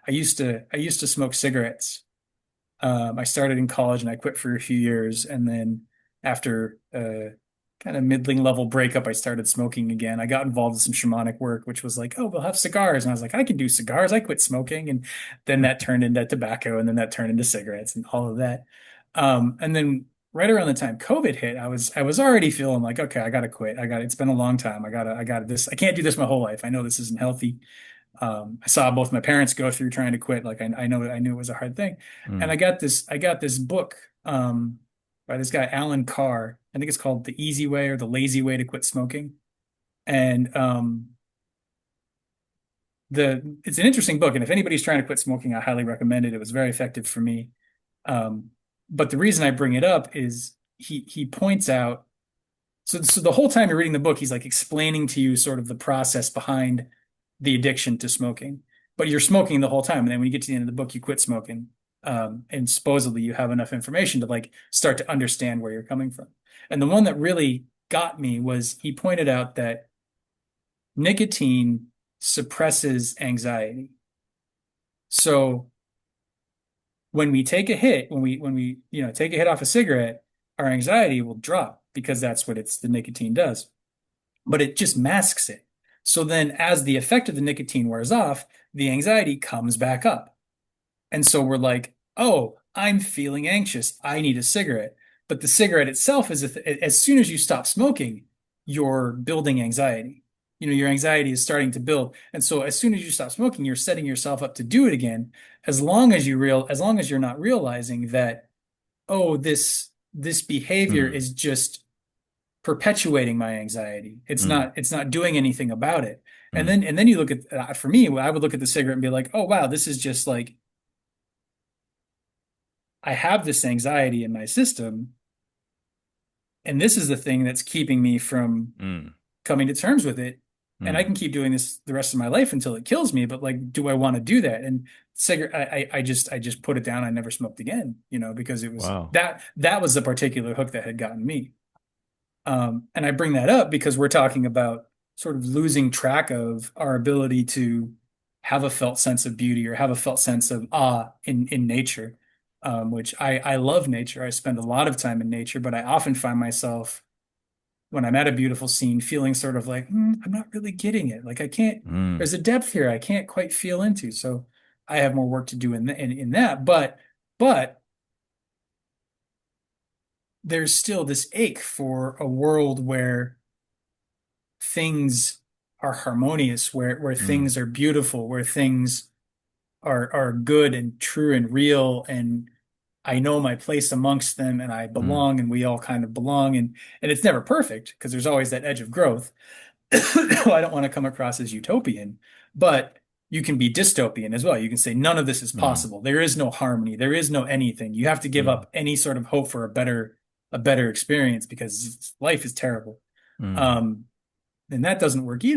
I used to smoke cigarettes. I started in college and I quit for a few years, and then after a kind of middling level breakup, I started smoking again. I got involved in some shamanic work, which was like, oh, we'll have cigars, and I was like, I can do cigars. I quit smoking, and then that turned into tobacco, and then that turned into cigarettes, and all of that. And then right around the time COVID hit, I was already feeling like, okay, I gotta quit. It's been a long time. I gotta this. I can't do this my whole life. I know this isn't healthy. I saw both my parents go through trying to quit. Like I knew it was a hard thing. And Mm. I got this book by this guy, Allen Carr. I think it's called The Easy Way or The Lazy Way to Quit Smoking. And it's an interesting book. And if anybody's trying to quit smoking, I highly recommend it. It was very effective for me. Um, but the reason I bring it up is he points out, so the whole time you're reading the book, he's like explaining to you sort of the process behind the addiction to smoking. But you're smoking the whole time, and then when you get to the end of the book, you quit smoking. And supposedly you have enough information to like start to understand where you're coming from. And the one that really got me was he pointed out that nicotine suppresses anxiety. So when we take a hit, when we take a hit off a cigarette, our anxiety will drop because that's what the nicotine does. But it just masks it. So then as the effect of the nicotine wears off, the anxiety comes back up. And so we're like, oh, I'm feeling anxious. I need a cigarette. But the cigarette itself is as soon as you stop smoking, you're building anxiety. Your anxiety is starting to build. And so as soon as you stop smoking, you're setting yourself up to do it again, as long as you're not realizing that, oh, this behavior Mm. is just perpetuating my anxiety. Mm. It's not doing anything about it. And Mm. then you look at for me, I would look at the cigarette and be like, oh wow, this is just like I have this anxiety in my system, and this is the thing that's keeping me from Mm. coming to terms with it. And I Mm. can keep doing this the rest of my life until it kills me. But like, do I want to do that? And cigarette, I just put it down. I never smoked again, because it was Wow. that was the particular hook that had gotten me. And I bring that up because we're talking about sort of losing track of our ability to have a felt sense of beauty or have a felt sense of awe in nature, which I love nature. I spend a lot of time in nature, but I often find myself when I'm at a beautiful scene feeling sort of like, I'm not really getting it. Like I can't, Mm. there's a depth here I can't quite feel into. So I have more work to do in that. But there's still this ache for a world where things are harmonious, where Mm. things are beautiful, where things are good and true and real, and I know my place amongst them, and I Mm. belong, and we all kind of belong, and it's never perfect because there's always that edge of growth. I don't want to come across as utopian, but you can be dystopian as well. You can say none of this is Mm. possible. There is no harmony. There is no anything. You have to give Mm. up any sort of hope for a better experience because life is terrible. Mm. Um, and that doesn't work either.